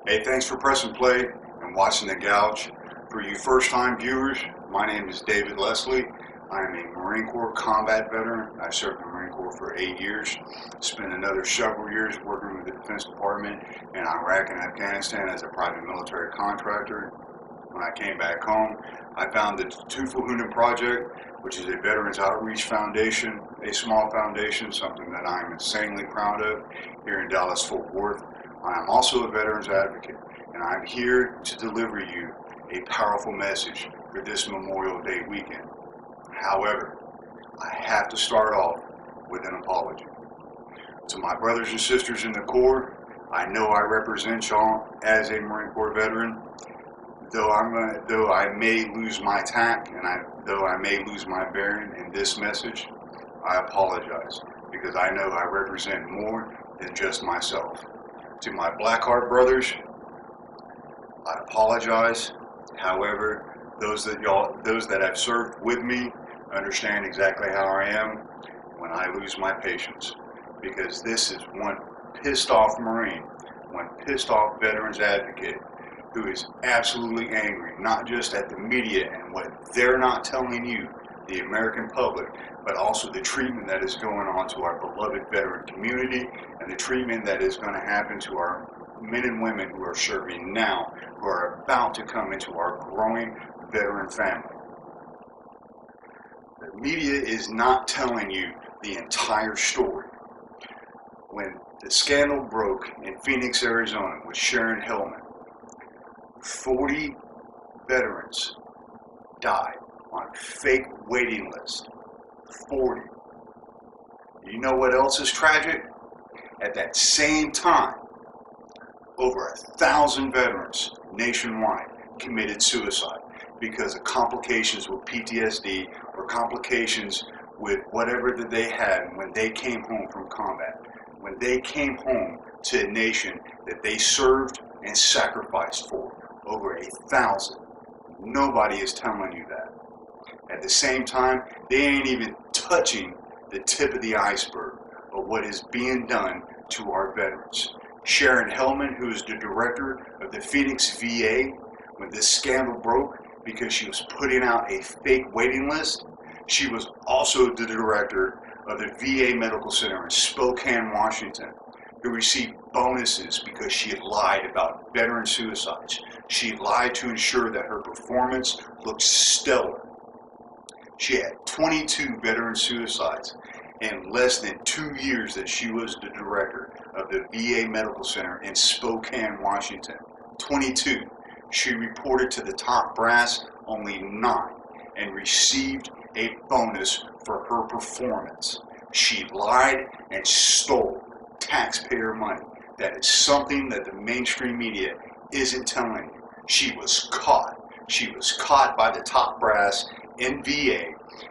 Hey, thanks for pressing play and watching the Gouge. For you first-time viewers, my name is David Leslie. I am a Marine Corps combat veteran. I served in the Marine Corps for 8 years. Spent another several years working with the Defense Department in Iraq and Afghanistan as a private military contractor. When I came back home, I founded the Tufahunin Project, which is a Veterans Outreach Foundation, a small foundation, something that I am insanely proud of here in Dallas-Fort Worth. I am also a veterans advocate, and I'm here to deliver you a powerful message for this Memorial Day weekend. However, I have to start off with an apology. To my brothers and sisters in the Corps, I know I represent y'all as a Marine Corps veteran. Though I may lose my tact and though I may lose my bearing in this message, I apologize because I know I represent more than just myself. To my Blackheart brothers, I apologize. However, those that have served with me understand exactly how I am when I lose my patience, because this is one pissed off Marine, one pissed off veterans advocate who is absolutely angry, not just at the media and what they're not telling you, the American public, but also the treatment that is going on to our beloved veteran community and the treatment that is going to happen to our men and women who are serving now, who are about to come into our growing veteran family. The media is not telling you the entire story. When the scandal broke in Phoenix, Arizona with Sharon Hellman, 40 veterans died on fake waiting list. 40. You know what else is tragic? At that same time, over 1,000 veterans nationwide committed suicide because of complications with PTSD or complications with whatever that they had when they came home from combat, when they came home to a nation that they served and sacrificed for. Over 1,000. Nobody is telling you that. At the same time, they ain't even touching the tip of the iceberg of what is being done to our veterans. Sharon Hellman, who is the director of the Phoenix VA, when this scandal broke because she was putting out a fake waiting list, she was also the director of the VA Medical Center in Spokane, Washington, who received bonuses because she had lied about veteran suicides. She lied to ensure that her performance looked stellar. She had 22 veteran suicides in less than 2 years that she was the director of the VA Medical Center in Spokane, Washington. 22. She reported to the top brass only 9 and received a bonus for her performance. She lied and stole taxpayer money. That is something that the mainstream media isn't telling you. She was caught. She was caught by the top brass in VA.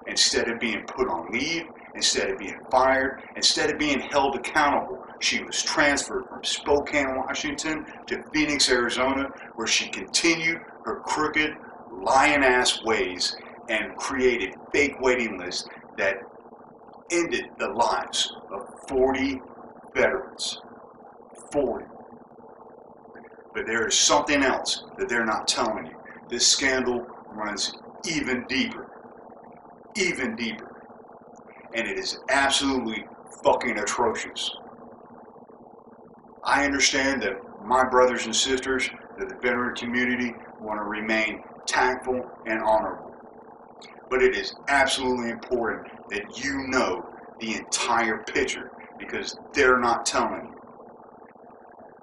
Instead of being put on leave, instead of being fired, instead of being held accountable, she was transferred from Spokane, Washington to Phoenix, Arizona, where she continued her crooked, lying-ass ways and created fake waiting lists that ended the lives of 40 veterans. 40. But there is something else that they're not telling you. This scandal runs even deeper. Even deeper. And it is absolutely fucking atrocious. I understand that my brothers and sisters, that the veteran community want to remain tactful and honorable. But it is absolutely important that you know the entire picture, because they're not telling you.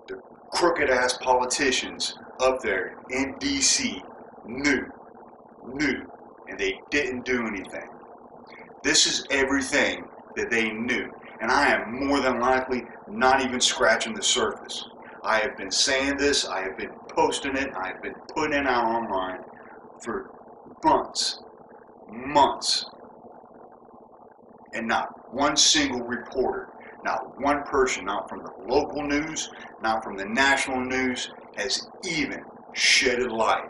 The crooked ass politicians up there in DC knew, and they didn't do anything. This is everything that they knew, and I am more than likely not even scratching the surface. I have been saying this, I have been posting it, I have been putting it out online for months, and not one single reporter, not one person, not from the local news, not from the national news, has even shedded light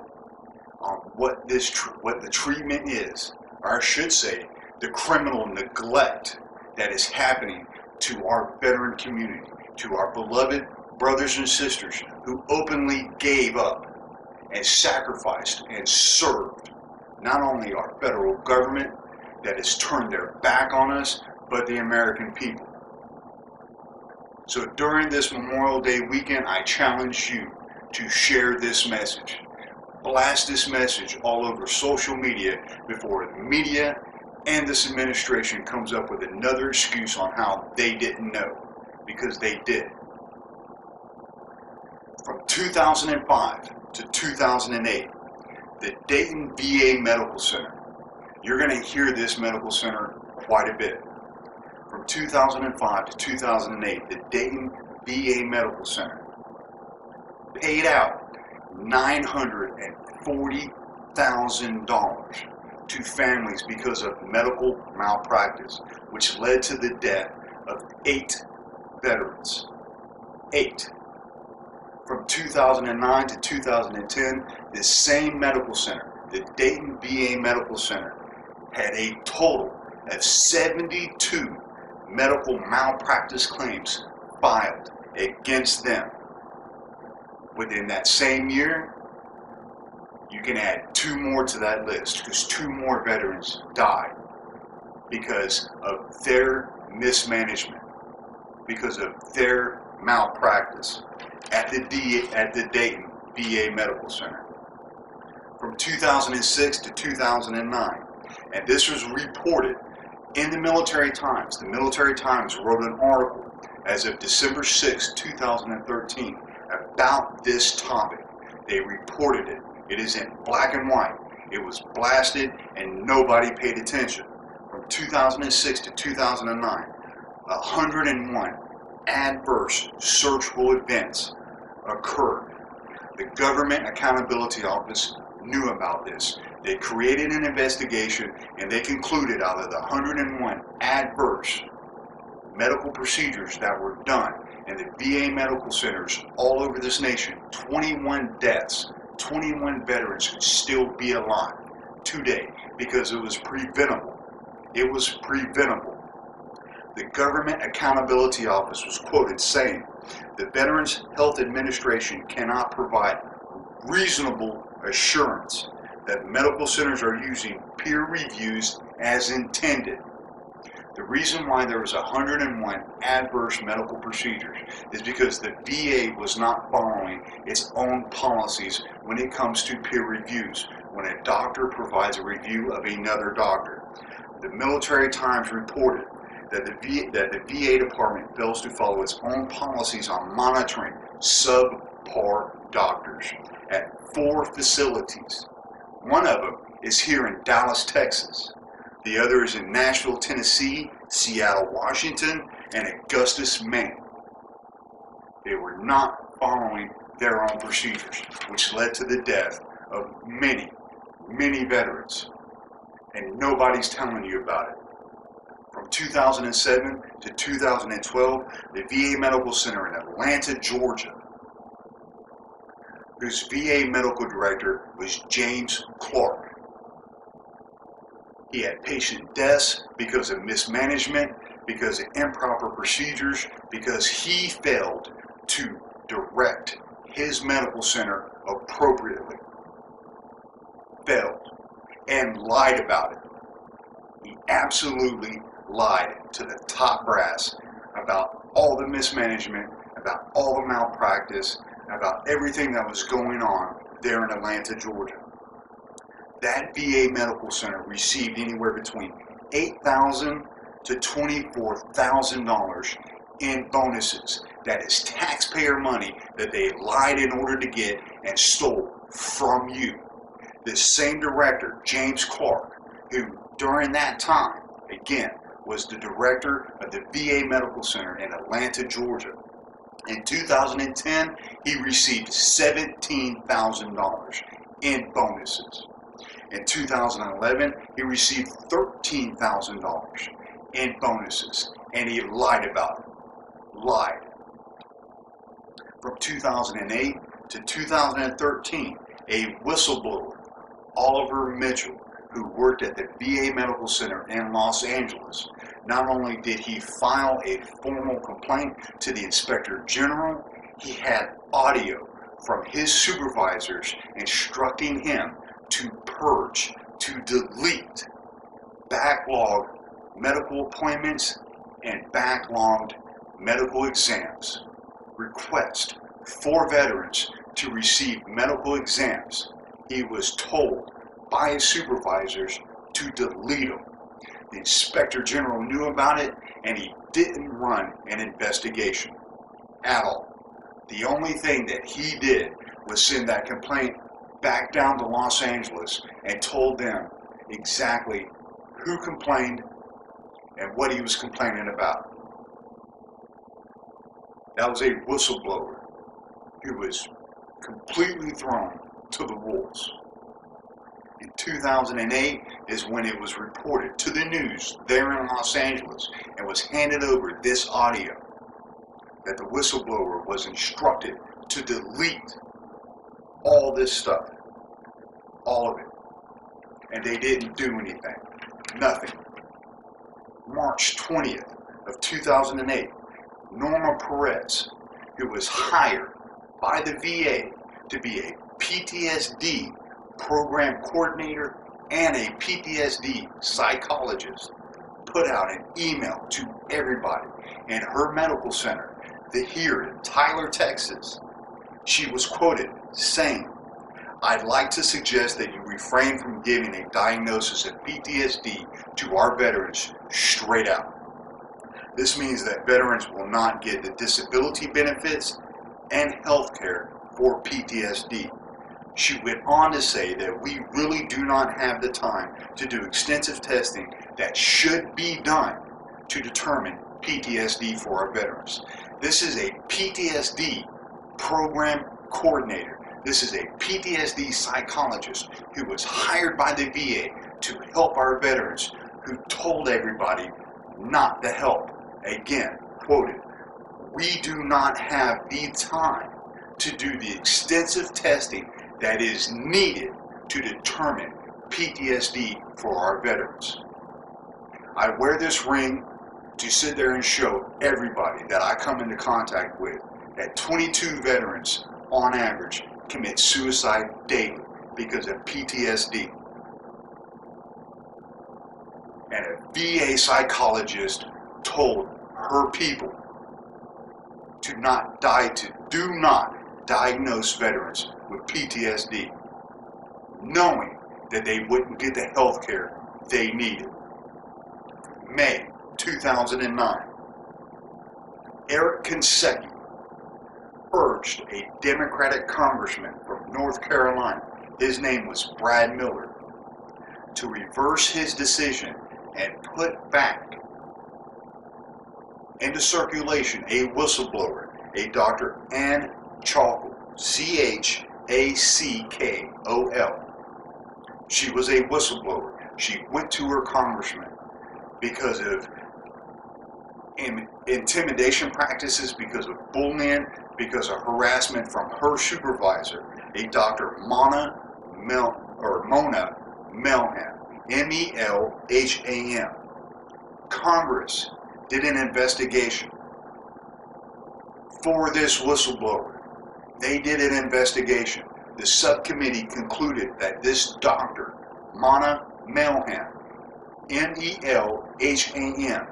on what the treatment is, or I should say, the criminal neglect that is happening to our veteran community, to our beloved brothers and sisters who openly gave up and sacrificed and served not only our federal government that has turned their back on us, but the American people. So during this Memorial Day weekend, I challenge you to share this message. Blast this message all over social media before the media and this administration comes up with another excuse on how they didn't know, because they did. From 2005 to 2008, the Dayton VA Medical Center, you're going to hear this medical center quite a bit. From 2005 to 2008, the Dayton VA Medical Center paid out $940,000 to families because of medical malpractice, which led to the death of 8 veterans. 8. From 2009 to 2010, this same medical center, the Dayton VA Medical Center, had a total of 72 medical malpractice claims filed against them. Within that same year, you can add 2 more to that list, because 2 more veterans died because of their mismanagement, because of their malpractice at the Dayton VA Medical Center. From 2006 to 2009, and this was reported in the Military Times. The Military Times wrote an article as of December 6, 2013 about this topic. They reported it. It is in black and white. It was blasted and nobody paid attention. From 2006 to 2009, 101 adverse searchable events occurred. The Government Accountability Office knew about this. They created an investigation and they concluded out of the 101 adverse medical procedures that were done in the VA medical centers all over this nation, 21 deaths, 21 veterans could still be alive today because it was preventable. It was preventable. The Government Accountability Office was quoted saying, "The Veterans Health Administration cannot provide reasonable assurance that medical centers are using peer reviews as intended." The reason why there was 101 adverse medical procedures is because the VA was not following its own policies when it comes to peer reviews, when a doctor provides a review of another doctor. The Military Times reported that the VA department fails to follow its own policies on monitoring subpar doctors at 4 facilities. One of them is here in Dallas, Texas. The other is in Nashville, Tennessee, Seattle, Washington, and Augustus, Maine. They were not following their own procedures, which led to the death of many, many veterans. And nobody's telling you about it. From 2007 to 2012, the VA Medical Center in Atlanta, Georgia, whose VA medical director was James Clark. He had patient deaths because of mismanagement, because of improper procedures, because he failed to direct his medical center appropriately. Failed. And lied about it. He absolutely lied to the top brass about all the mismanagement, about all the malpractice, about everything that was going on there in Atlanta, Georgia. That VA Medical Center received anywhere between $8,000 to $24,000 in bonuses. That is taxpayer money that they lied in order to get and stole from you. This same director, James Clark, who during that time, again, was the director of the VA Medical Center in Atlanta, Georgia. In 2010, he received $17,000 in bonuses. In 2011, he received $13,000 in bonuses, and he lied about it. Lied. From 2008 to 2013, a whistleblower, Oliver Mitchell, who worked at the VA Medical Center in Los Angeles, not only did he file a formal complaint to the Inspector General, He had audio from his supervisors instructing him to purge, to delete backlogged medical appointments and backlogged medical exams. Request for veterans to receive medical exams. He was told by his supervisors to delete them. The Inspector General knew about it, and he didn't run an investigation at all. The only thing that he did was send that complaint back down to Los Angeles and told them exactly who complained and what he was complaining about. That was a whistleblower who was completely thrown to the wolves. In 2008 is when it was reported to the news there in Los Angeles and was handed over this audio that the whistleblower was instructed to delete all this stuff, all of it. And they didn't do anything, nothing. March 20th of 2008, Norma Perez, who was hired by the VA to be a PTSD program coordinator and a PTSD psychologist, put out an email to everybody in her medical center here in Tyler, Texas. She was quoted saying, "I'd like to suggest that you refrain from giving a diagnosis of PTSD to our veterans straight out. This means that veterans will not get the disability benefits and health care for PTSD. She went on to say that we really do not have the time to do extensive testing that should be done to determine PTSD for our veterans. This is a PTSD program coordinator. This is a PTSD psychologist who was hired by the VA to help our veterans, who told everybody not to help." Again, quoted, "We do not have the time to do the extensive testing that is needed to determine PTSD for our veterans. I wear this ring to sit there and show everybody that I come into contact with that 22 veterans on average commit suicide daily because of PTSD. And a VA psychologist told her people do not diagnose veterans with PTSD, knowing that they wouldn't get the health care they needed." May 2009, Eric Kinsecki urged a Democratic congressman from North Carolina, his name was Brad Miller, to reverse his decision and put back into circulation a whistleblower, a Dr. Ann Chackol, Chackol. She was a whistleblower. She went to her congressman because of intimidation practices, because of bullying, because of harassment from her supervisor, a Dr. Mona Melham, Melham. Congress did an investigation for this whistleblower. They did an investigation. The subcommittee concluded that this doctor, Mona Melham, Melham,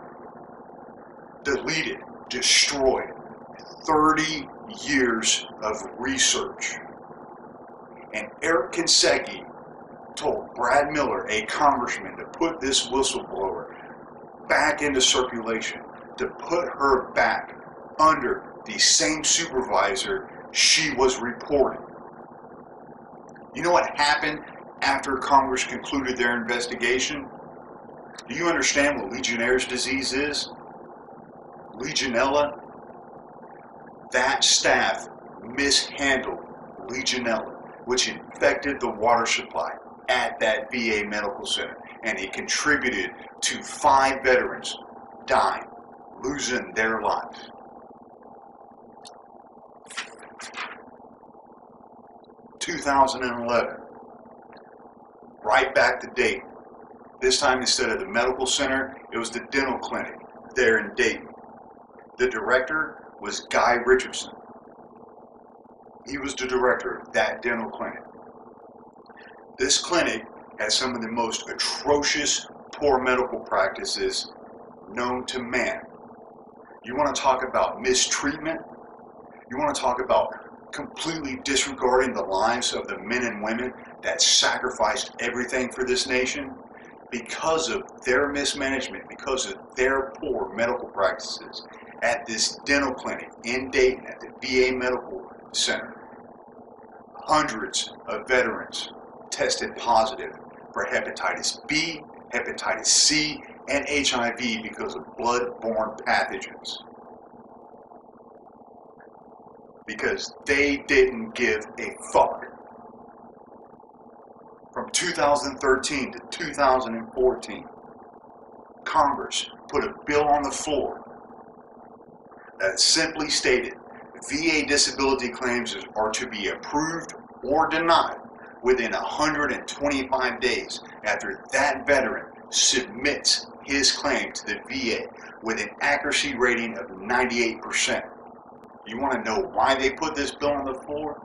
deleted, destroyed 30 years of research. And Eric Kinsecki told Brad Miller, a congressman, to put this whistleblower back into circulation, to put her back under the same supervisor she was reporting. You know what happened after Congress concluded their investigation? Do you understand what Legionnaire's disease is? Legionella? That staff mishandled Legionella, which infected the water supply at that VA medical center, and it contributed to 5 veterans dying, losing their lives. In 2011, right back to Dayton. This time, instead of the medical center, it was the dental clinic there in Dayton. The director was Guy Richardson. He was the director of that dental clinic. This clinic had some of the most atrocious poor medical practices known to man. You want to talk about mistreatment? You want to talk about completely disregarding the lives of the men and women that sacrificed everything for this nation? Because of their mismanagement, because of their poor medical practices at this dental clinic in Dayton at the VA Medical Center, hundreds of veterans tested positive for hepatitis B, hepatitis C, and HIV because of blood-borne pathogens. Because they didn't give a fuck. From 2013 to 2014, Congress put a bill on the floor that simply stated VA disability claims are to be approved or denied within 125 days after that veteran submits his claim to the VA with an accuracy rating of 98%. You want to know why they put this bill on the floor?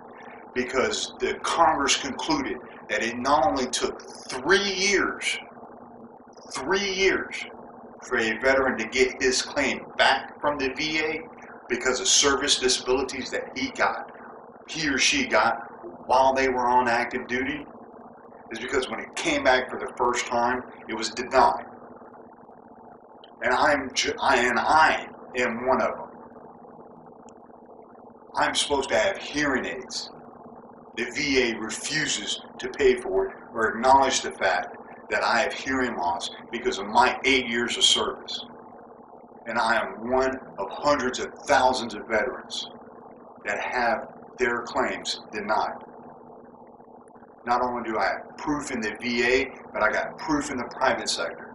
Because the Congress concluded that it not only took 3 years for a veteran to get his claim back from the VA because of service disabilities that he or she got while they were on active duty, is because when it came back for the first time, it was denied. And I am one of them. I'm supposed to have hearing aids. The VA refuses to pay for it or acknowledge the fact that I have hearing loss because of my 8 years of service. And I am one of hundreds of thousands of veterans that have their claims denied. Not only do I have proof in the VA, but I got proof in the private sector.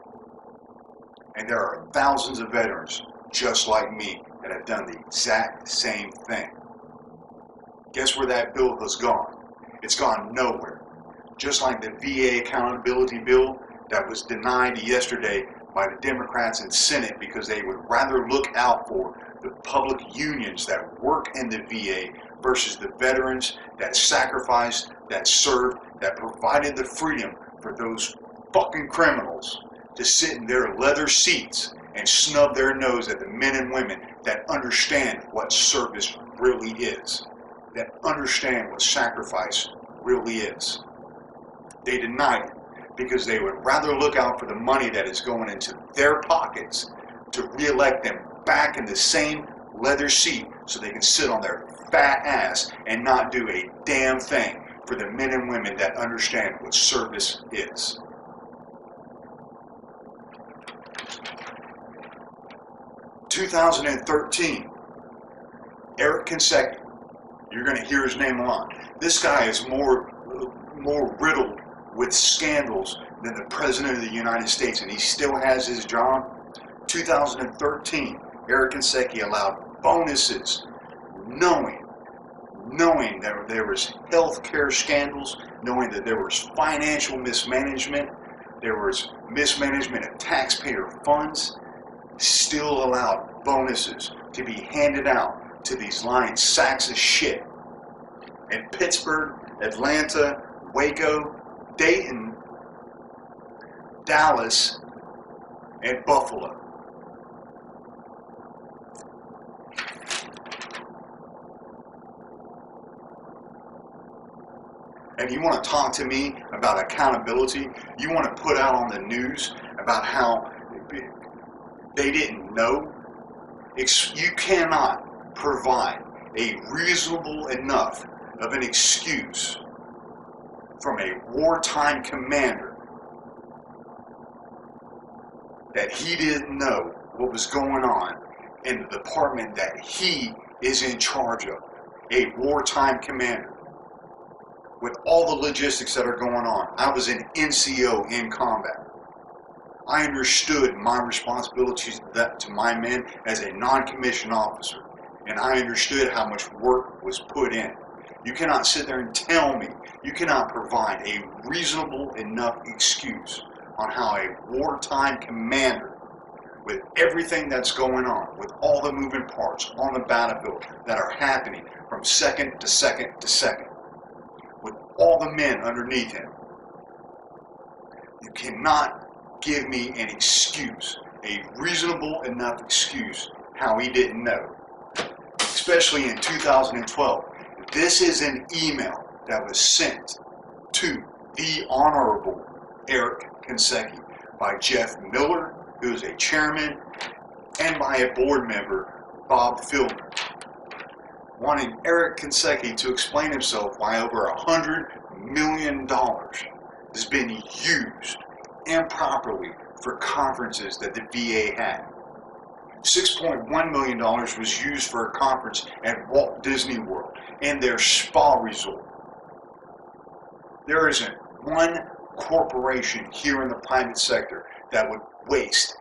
And there are thousands of veterans just like me that have done the exact same thing. Guess where that bill has gone? It's gone nowhere. Just like the VA accountability bill that was denied yesterday by the Democrats in Senate because they would rather look out for the public unions that work in the VA versus the veterans that sacrificed, that served, that provided the freedom for those fucking criminals to sit in their leather seats and snub their nose at the men and women that understand what service really is, that understand what sacrifice really is. They denied it because they would rather look out for the money that is going into their pockets to reelect them back in the same leather seat so they can sit on their fat ass and not do a damn thing for the men and women that understand what service is. In 2013, Eric Consecchi, you're going to hear his name a lot. This guy is more riddled with scandals than the President of the United States, and he still has his job. 2013, Eric Consecchi allowed bonuses, knowing that there was health care scandals, knowing that there was financial mismanagement, there was mismanagement of taxpayer funds, still allowed bonuses to be handed out to these lying sacks of shit. In Pittsburgh, Atlanta, Waco, Dayton, Dallas, and Buffalo. And you want to talk to me about accountability? You want to put out on the news about how they didn't know? You cannot provide a reasonable enough of an excuse from a wartime commander that he didn't know what was going on in the department that he is in charge of. A wartime commander. With all the logistics that are going on. I was an NCO in combat. I understood my responsibilities to my men as a non-commissioned officer, and I understood how much work was put in. You cannot sit there and tell me, you cannot provide a reasonable enough excuse on how a wartime commander with everything that's going on, with all the moving parts on the battlefield that are happening from second to second to second, with all the men underneath him, you cannot give me an excuse, a reasonable enough excuse, how he didn't know. Especially in 2012. This is an email that was sent to the Honorable Eric Kinseki by Jeff Miller, who is a chairman, and by a board member, Bob Filner, wanting Eric Kinseki to explain himself why over $100 million has been used improperly for conferences that the VA had. $6.1 million was used for a conference at Walt Disney World and their spa resort. There isn't one corporation here in the private sector that would waste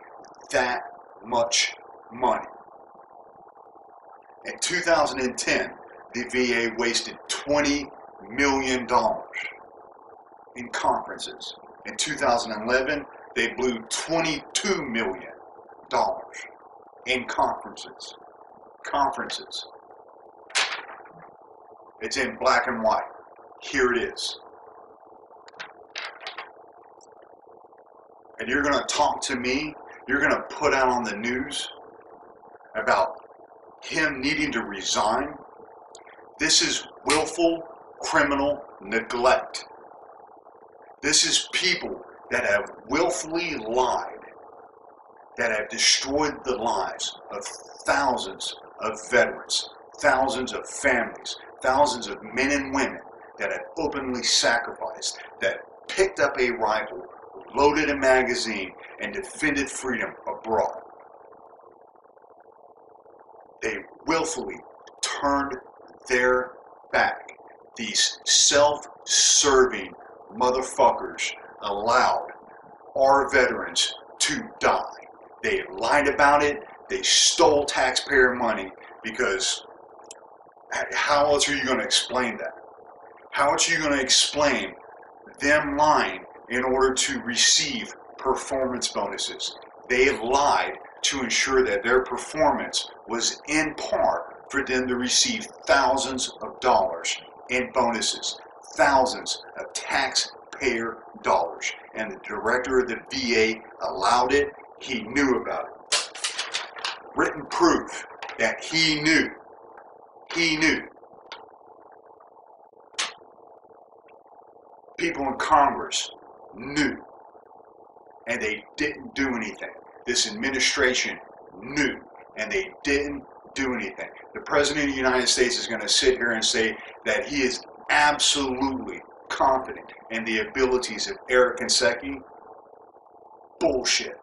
that much money. In 2010, the VA wasted $20 million in conferences. In 2011, they blew $22 million in conferences. It's in black and white. Here it is. And you're going to talk to me, you're going to put out on the news about him needing to resign. This is willful criminal neglect. This is people that have willfully lied, that have destroyed the lives of thousands of veterans, thousands of families, thousands of men and women that have openly sacrificed, that picked up a rifle, loaded a magazine, and defended freedom abroad. They willfully turned their back. These self-serving motherfuckers allowed our veterans to die. They lied about it. They stole taxpayer money, because how else are you going to explain that? How else are you going to explain them lying in order to receive performance bonuses? They lied to ensure that their performance was in par for them to receive thousands of dollars in bonuses, thousands of taxpayer dollars. And the director of the VA allowed it. He knew about it. Written proof that he knew. People in Congress knew, and they didn't do anything. This administration knew, and they didn't do anything. The President of the United States is going to sit here and say that he is absolutely confident in the abilities of Eric Kinseki. Bullshit.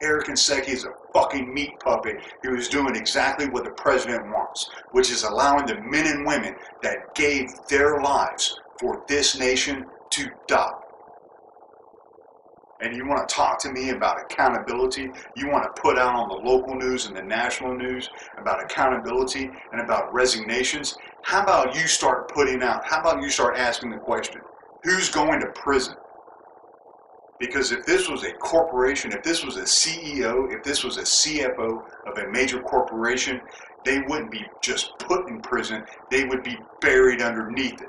Eric Kinseki is a fucking meat puppet who is doing exactly what the president wants, which is allowing the men and women that gave their lives for this nation to die. And you want to talk to me about accountability? You want to put out on the local news and the national news about accountability and about resignations? How about you start asking the question, who's going to prison? Because if this was a corporation, if this was a CEO, if this was a CFO of a major corporation, they wouldn't be just put in prison, they would be buried underneath it.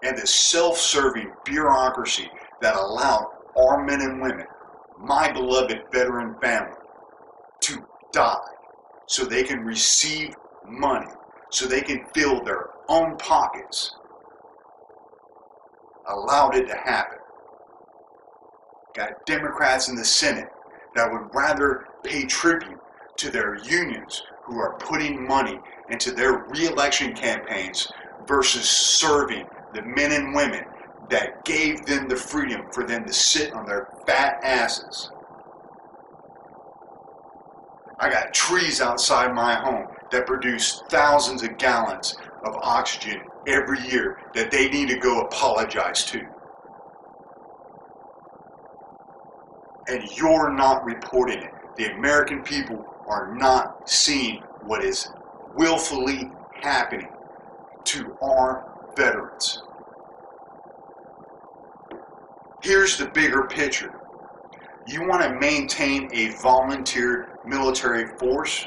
And the self-serving bureaucracy that allowed our men and women, my beloved veteran family, to die so they can receive money, so they can fill their own pockets, allowed it to happen. Got Democrats in the Senate that would rather pay tribute to their unions who are putting money into their re-election campaigns versus serving the men and women that gave them the freedom for them to sit on their fat asses. I got trees outside my home that produce thousands of gallons of oxygen every year that they need to go apologize to. And you're not reporting it. The American people are not seeing what is willfully happening to our veterans. Here's the bigger picture. You want to maintain a volunteer military force?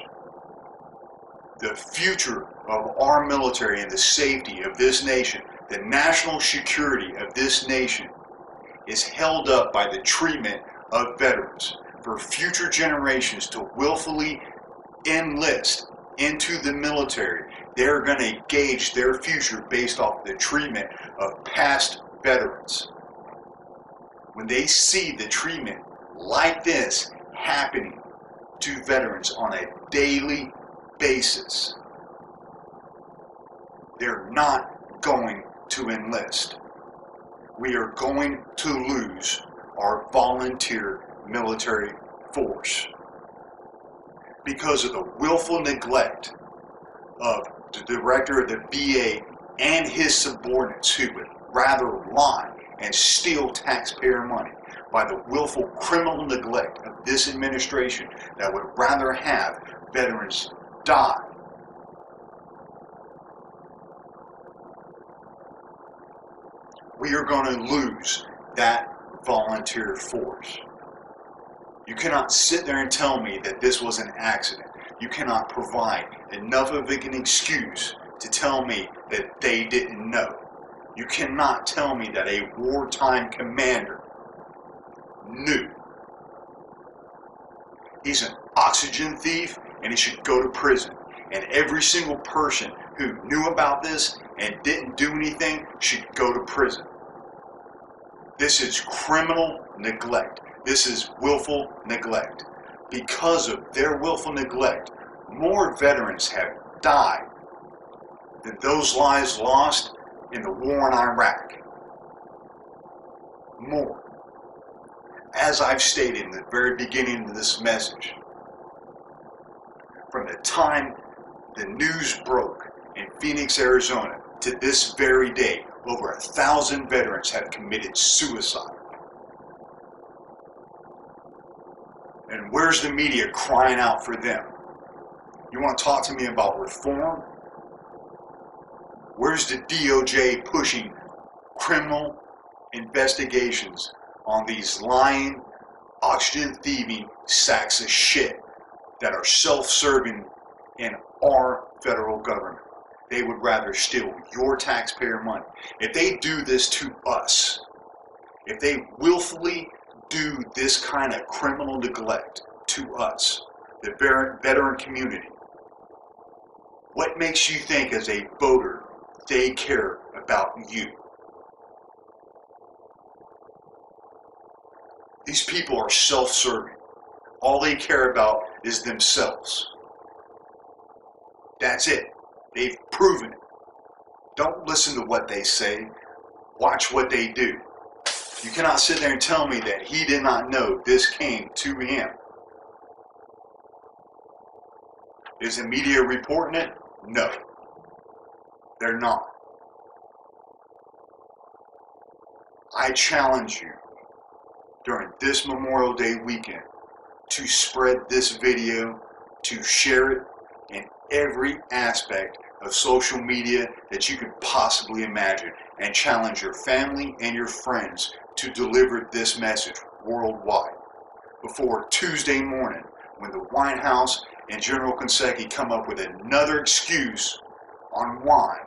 The future of our military and the safety of this nation, the national security of this nation, is held up by the treatment of veterans. For future generations to willfully enlist into the military, they're going to gauge their future based off the treatment of past veterans. When they see the treatment like this happening to veterans on a daily basis, they're not going to enlist. We are going to lose our volunteer military force because of the willful neglect of the director of the VA and his subordinates who would rather lie and steal taxpayer money, by the willful criminal neglect of this administration that would rather have veterans die. We are going to lose that volunteer force. You cannot sit there and tell me that this was an accident. You cannot provide enough of an excuse to tell me that they didn't know. You cannot tell me that a wartime commander knew. He's an oxygen thief and he should go to prison. And every single person who knew about this and didn't do anything should go to prison. This is criminal neglect. This is willful neglect. Because of their willful neglect, more veterans have died than those lives lost in the war in Iraq. More. As I've stated in the very beginning of this message, from the time the news broke in Phoenix, Arizona, to this very day, over 1,000 veterans have committed suicide. And where's the media crying out for them? You want to talk to me about reform? Where's the DOJ pushing criminal investigations on these lying, oxygen thieving sacks of shit that are self-serving in our federal government? They would rather steal your taxpayer money. If they do this to us, if they willfully do this kind of criminal neglect to us, the veteran community, what makes you think as a voter they care about you? These people are self-serving. All they care about is themselves. That's it. They've proven it. Don't listen to what they say. Watch what they do. You cannot sit there and tell me that he did not know this came to him. Is the media reporting it? No. They're not. I challenge you during this Memorial Day weekend to spread this video, to share it in every aspect of social media that you could possibly imagine, and challenge your family and your friends to deliver this message worldwide before Tuesday morning, when the White House and General Shinseki come up with another excuse on why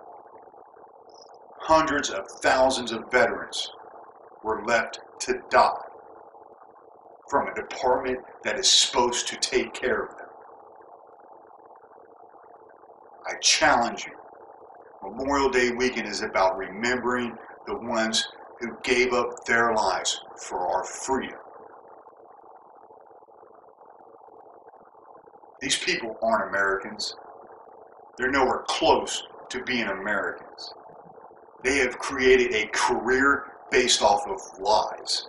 hundreds of thousands of veterans were left to die from a department that is supposed to take care of them. I challenge you. Memorial Day weekend is about remembering the ones who gave up their lives for our freedom. These people aren't Americans. They're nowhere close to being Americans. They have created a career based off of lies.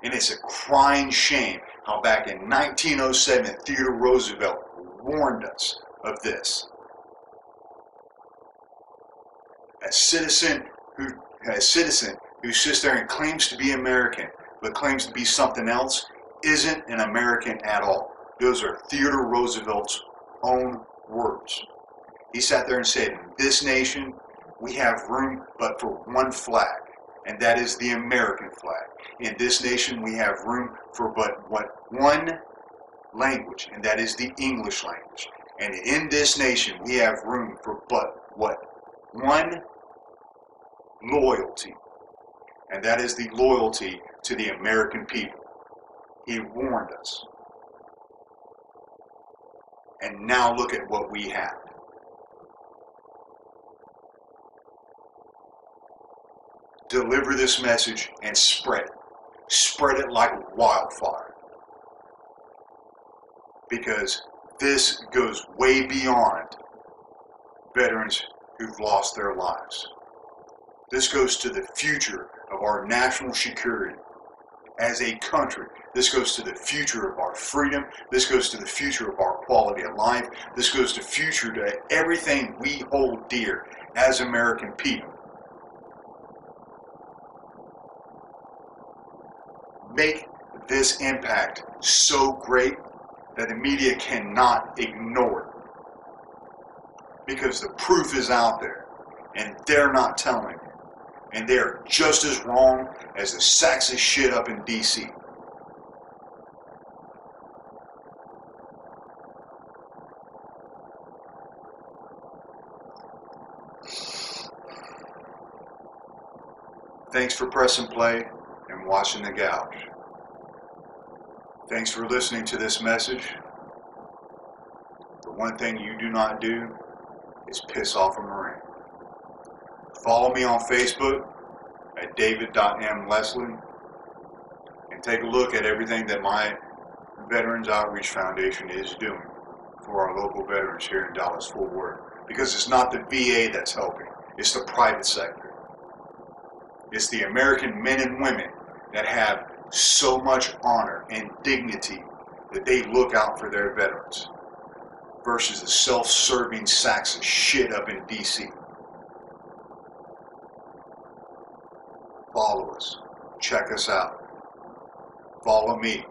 And it's a crying shame how back in 1907 Theodore Roosevelt warned us of this. A citizen who sits there and claims to be American but claims to be something else isn't an American at all. Those are Theodore Roosevelt's own words. He sat there and said, in this nation, we have room but for one flag, and that is the American flag. In this nation, we have room for but one language, and that is the English language. And in this nation, we have room for but one loyalty, and that is the loyalty to the American people. He warned us. And now look at what we have. Deliver this message and spread it. Spread it like wildfire. Because this goes way beyond veterans who've lost their lives. This goes to the future of our national security as a country. This goes to the future of our freedom. This goes to the future of our quality of life. This goes to future to everything we hold dear as American people. Make this impact so great that the media cannot ignore it. Because the proof is out there, and they're not telling it. And they're just as wrong as the sexist shit up in D.C. Thanks for pressing play and watching the Gouge. Thanks for listening to this message. The one thing you do not do is piss off a Marine. Follow me on Facebook at david.m.leslie and take a look at everything that my Veterans Outreach Foundation is doing for our local veterans here in Dallas-Fort Worth. Because it's not the VA that's helping, it's the private sector. It's the American men and women that have so much honor and dignity that they look out for their veterans versus the self-serving sacks of shit up in D.C. Follow us. Check us out. Follow me.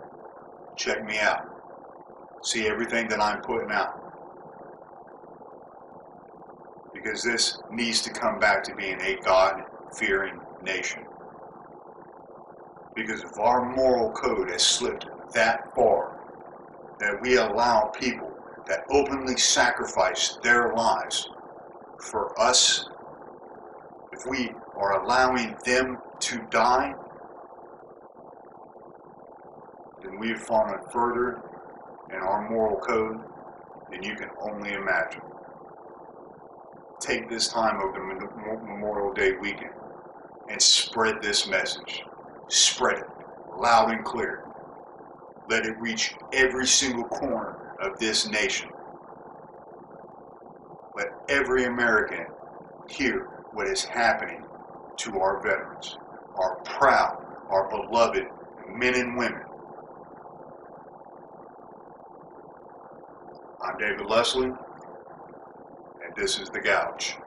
Check me out. See everything that I'm putting out. Because this needs to come back to being a God-fearing nation. Because if our moral code has slipped that far that we allow people that openly sacrifice their lives for us, if we are allowing them to die, then we have fallen further in our moral code than you can only imagine. Take this time over the Memorial Day weekend and spread this message. Spread it loud and clear. Let it reach every single corner of this nation. Let every American hear what is happening to our veterans, our proud, our beloved men and women. I'm David Leslie, and this is The Gouge.